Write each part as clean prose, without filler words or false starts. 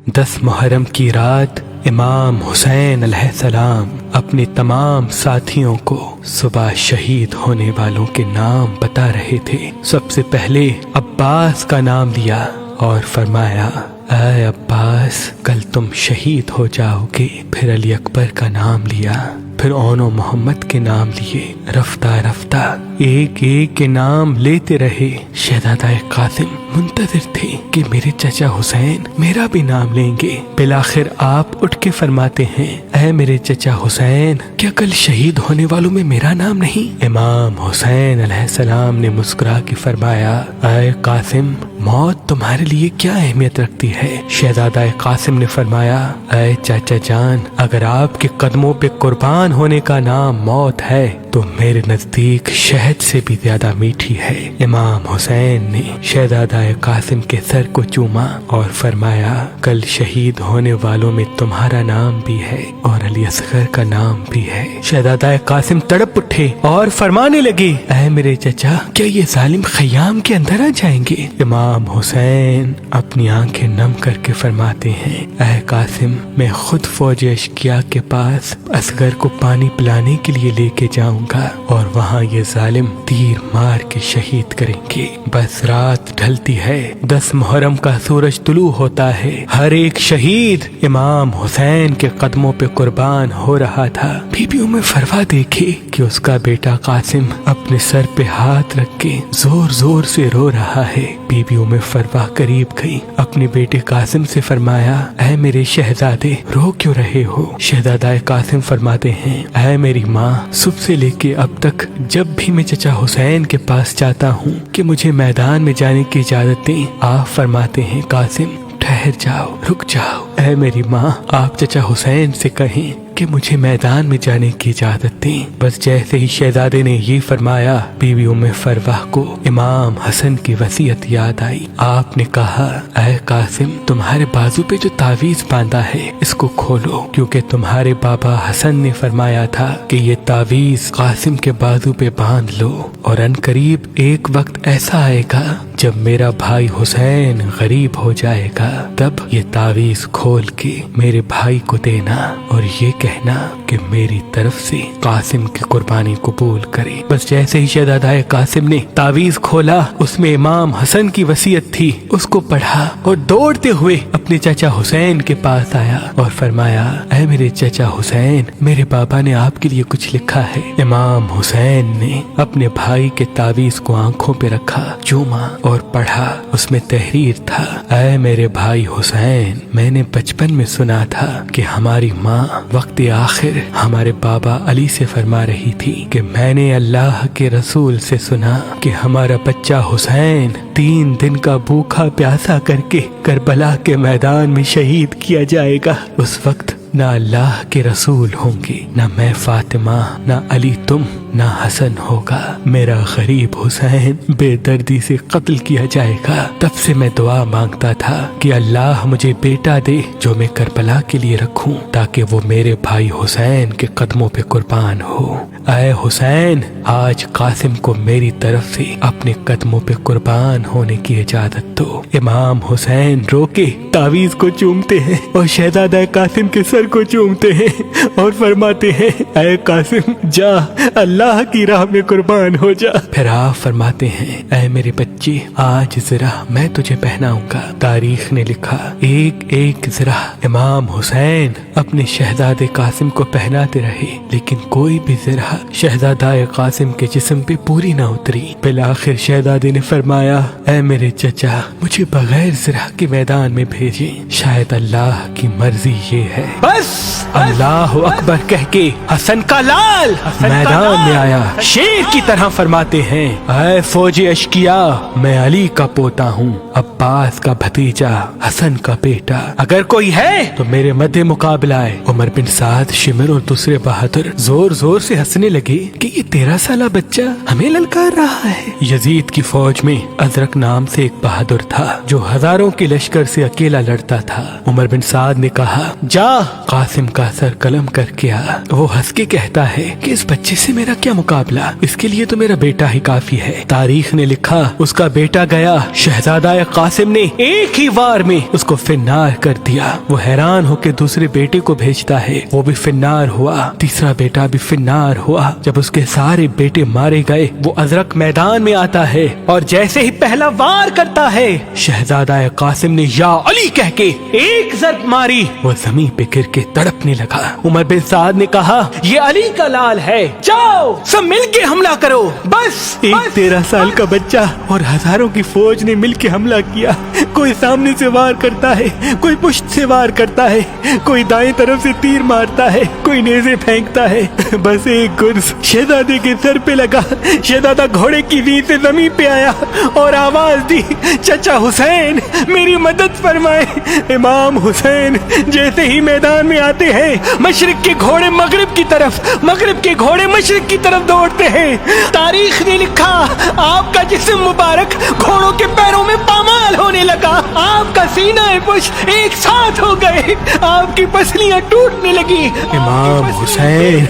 10 محرم کی رات امام حسین علیہ السلام اپنے تمام ساتھیوں کو صبح شہید ہونے والوں کے نام بتا رہے تھے۔ سب سے پہلے عباس کا نام لیا اور فرمایا، اے عباس کل تم شہید ہو جاؤ گے۔ پھر علی اکبر کا نام لیا، پھر اون و محمد کے نام لیے۔ رفتہ رفتہ ایک ایک کے نام لیتے رہے۔ شہزادہ قاسم منتظر تھے کہ میرے چچا حسین میرا بھی نام لیں گے۔ بالآخر آپ اٹھ کے فرماتے ہیں، اے میرے چچا حسین کیا کل شہید ہونے والوں میں میرا نام نہیں؟ امام حسین علیہ السلام نے مسکرا کے فرمایا، اے قاسم موت تمہارے لیے کیا اہمیت رکھتی ہے؟ شہزادہ قاسم نے فرمایا، اے چاچا جان اگر آپ کے قدموں پہ قربان ہونے کا نام موت ہے تو میرے نزدیک شہد سے بھی زیادہ میٹھی ہے۔ امام حسین نے شہزادہ قاسم کے سر کو چوما اور فرمایا، کل شہید ہونے والوں میں تمہارا نام بھی ہے اور علی اصغر کا نام بھی ہے۔ شہزادہ قاسم تڑپ اٹھے اور فرمانے لگے، اے میرے چچا کیا یہ ظالم خیام کے اندر آ جائیں گے؟ امام حسین اپنی آنکھیں نم کر کے فرماتے ہیں، اے قاسم میں خود فوج اشقیا کے پاس اصغر کو پانی پلانے کے لیے لے کے جاؤں گا اور وہاں یہ ظالم تیر مار کے شہید کریں گے۔ بس رات ڈھلتی ہے، 10 محرم کا سورج طلوع ہوتا ہے۔ ہر ایک شہید امام حسین کے قدموں پہ قربان ہو رہا تھا۔ بیبیوں میں فروا دیکھے کہ اس کا بیٹا قاسم اپنے سر پہ ہاتھ رکھ کے زور زور سے رو رہا ہے۔ بیبیوں میں فروا قریب گئی، اپنے بیٹے قاسم سے فرمایا، اے میرے شہزادے رو کیوں رہے ہو؟ شہزادہ قاسم فرماتے ہیں، اے میری ماں صبح سے لے کے اب تک جب بھی میں چچا حسین کے پاس جاتا ہوں کہ مجھے میدان میں جانے کی اجازت دیں، آپ فرماتے ہیں قاسم ٹھہر جاؤ، رک جاؤ۔ اے میری ماں آپ چچا حسین سے کہیں کہ مجھے میدان میں جانے کی اجازت دیں۔ بس جیسے ہی شہزادے نے یہ فرمایا، بیوی ام فروہ کو امام حسن کی وصیت یاد آئی۔ آپ نے کہا، اے قاسم تمہارے بازو پہ جو تعویذ باندھا ہے اس کو کھولو، کیونکہ تمہارے بابا حسن نے فرمایا تھا کہ یہ تعویذ قاسم کے بازو پہ باندھ لو، اور ان قریب ایک وقت ایسا آئے گا جب میرا بھائی حسین غریب ہو جائے گا، تب یہ تعویذ کھول کے میرے بھائی کو دینا اور یہ کہنا کہ میری طرف سے قاسم کی قربانی قبول کرے۔ بس جیسے ہی شہزادہ قاسم نے تعویذ کھولا، اس میں امام حسن کی وصیت تھی، اس کو پڑھا اور دوڑتے ہوئے اپنے چچا حسین کے پاس آیا اور فرمایا، اے میرے چچا حسین میرے بابا نے آپ کے لیے کچھ لکھا ہے۔ امام حسین نے اپنے بھائی کے تعویذ کو آنکھوں پہ رکھا، چوما اور پڑھا۔ اس میں تحریر تھا، اے میرے بھائی حسین میں نے بچپن میں سنا تھا کہ ہماری ماں وقت آخر ہمارے بابا علی سے فرما رہی تھی کہ میں نے اللہ کے رسول سے سنا کہ ہمارا بچہ حسین 3 دن کا بھوکا پیاسا کر کے کربلا کے میدان میں شہید کیا جائے گا۔ اس وقت نہ اللہ کے رسول ہوں گے، نہ میں فاطمہ، نہ علی تم، نہ حسن ہوگا، میرا غریب حسین بے دردی سے قتل کیا جائے گا۔ تب سے میں دعا مانگتا تھا کہ اللہ مجھے بیٹا دے جو میں کربلا کے لیے رکھوں، تاکہ وہ میرے بھائی حسین کے قدموں پہ قربان ہو۔ اے حسین آج قاسم کو میری طرف سے اپنے قدموں پہ قربان ہونے کی اجازت دو۔ امام حسین رو کے تعویذ کو چومتے ہیں اور شہزادہ قاسم کے سر کو چومتے ہیں اور فرماتے ہیں، اے قاسم جا اللہ کی راہ میں قربان ہو جا۔ پھر آپ فرماتے ہیں، اے میرے بچے آج ذرا میں تجھے پہناؤں گا۔ تاریخ نے لکھا ایک ایک ذرا امام حسین اپنے شہزادے قاسم کو پہناتے رہے، لیکن کوئی بھی ذرا شہزادہ قاسم کے جسم پہ پوری نہ اتری۔ بالآخر شہزادے نے فرمایا، اے میرے چچا مجھے بغیر ذرا کے میدان میں بھیجیں، شاید اللہ کی مرضی یہ ہے۔ بس اللہ اکبر کہہ کے حسن کا لال میدان میں آیا، شیر کی طرح فرماتے ہیں، اے فوج اشقیا میں علی کا پوتا ہوں، عباس کا بھتیجا، حسن کا بیٹا، اگر کوئی ہے تو میرے مد مقابلہ ہے۔ عمر بن سعد، شمر اور دوسرے بہادر زور زور سے ہنسنے لگے کہ یہ 13 سالہ بچہ ہمیں للکار رہا ہے۔ یزید کی فوج میں ازرق نام سے ایک بہادر تھا جو ہزاروں کے لشکر سے اکیلا لڑتا تھا۔ عمر بن سعد نے کہا، جا قاسم کا سر قلم کر کے وہ ہنس کے کہتا ہے کہ اس بچے سے میرا کیا مقابلہ، اس کے لیے تو میرا بیٹا ہی کافی ہے۔ تاریخ نے لکھا اس کا بیٹا گیا، شہزادہ قاسم نے ایک ہی وار میں اس کو فنار کر دیا۔ وہ حیران ہو کے دوسرے بیٹے کو بھیجتا ہے، وہ بھی فنار ہوا، تیسرا بیٹا بھی فنار ہوا۔ جب اس کے سارے بیٹے مارے گئے وہ ازرق میدان میں آتا ہے اور جیسے ہی پہلا وار کرتا ہے شہزادہ قاسم نے یا علی کہہ کے ایک ضرب ماری، وہ زمین پہ گر کے تڑپنے لگا۔ عمر بن سعد نے کہا یہ علی کا لال ہے، جاؤ سب مل کے حملہ کرو۔ بس ایک 13 سال کا بچہ اور ہزاروں کی فوج نے مل کے حملہ کیا۔ کوئی سامنے سے وار کرتا ہے، کوئی پشت سے وار کرتا ہے، کوئی دائیں طرف سے تیر مارتا ہے، کوئی نیزے پھینکتا ہے۔ بس ایک گرز شہزادے کے سر پہ لگا، شہزادہ گھوڑے کی ویر سے زمین پہ آیا اور آواز دی چچا حسین میری مدد فرمائے۔ امام حسین جیسے ہی میدان میں آتے ہیں مشرق کے گھوڑے مغرب کی طرف، مغرب کے گھوڑے مشرق کی طرف دوڑتے ہیں۔ تاریخ نے لکھا آپ کا جسم مبارک گھوڑوں کے پیروں میں پامال ہونے لگا، آپ کا سینہ پشت ایک ساتھ ہو گئے، آپ کی پسلیاں ٹوٹنے لگی۔ امام حسین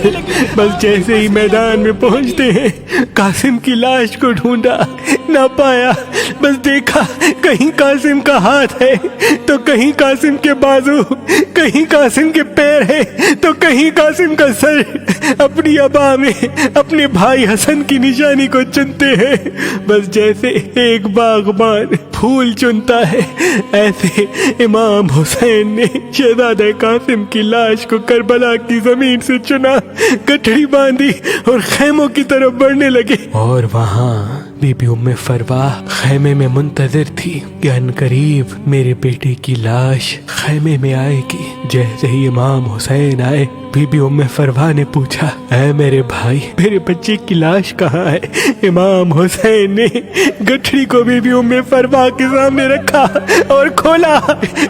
بس جیسے ہی میدان میں پہنچتے ہیں قاسم کی لاش کو ڈھونڈا، نہ پایا، بس دیکھا کہیں قاسم کا ہاتھ ہے تو کہیں قاسم کے بازو، کہیں قاسم کے پیر ہے تو کہیں قاسم کا سر۔ اپنی ابا میں اپنے بھائی حسن کی نشانی کو چنتے ہیں، بس جیسے ایک باغبان پھول چنتا ہے ایسے امام حسین نے شہزادہ قاسم کی لاش کو کربلا کی زمین سے چنا، گٹھڑی باندھی اور خیموں کی طرف بڑھنے لگے۔ اور وہاں بی بی ام فروا خیمے میں منتظر تھی کہ عنقریب میرے بیٹے کی لاش خیمے میں آئے گی۔ جیسے ہی امام حسین آئے بی بی ام فروا نے پوچھا اے میرے بھائی میرے بچے کی لاش کہاں ہے؟ امام حسین نے گٹھڑی کو بی بی ام فروا کے سامنے رکھا اور کھولا۔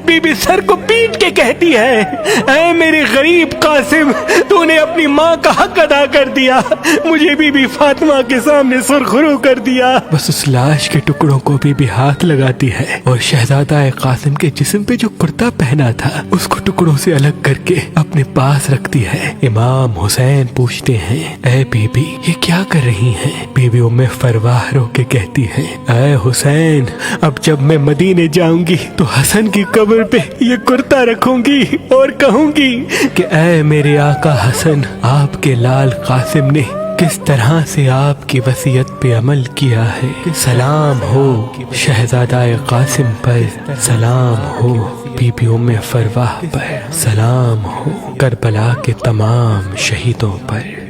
بی بی سر کو پیٹ کے کہتی ہے اے میرے غریب قاسم تو نے اپنی ماں کا حق ادا کر دیا، مجھے بی بی فاطمہ کے سامنے سرخرو کر دیا۔ بس اس لاش کے ٹکڑوں کو بی بی ہاتھ لگاتی ہے اور شہزادہ قاسم کے جسم پہ جو کرتا پہنا تھا اس کو ٹکڑوں سے الگ کر کے اپنے پاس رکھتی ہے۔ امام حسین پوچھتے ہیں اے بی بی یہ کیا کر رہی ہیں؟ بی بی ام فروا رو کے کہتی ہے اے حسین اب جب میں مدینے جاؤں گی تو حسن کی قبر پہ یہ کرتا رکھوں گی اور کہوں گی کہ اے میرے آقا حسن آپ کے لال قاسم نے کس طرح سے آپ کی وصیت پہ عمل کیا ہے، سلام ہو شہزادہ قاسم پر، سلام ہو بی بی ام فروا پر، سلام ہو کربلا کے تمام شہیدوں پر۔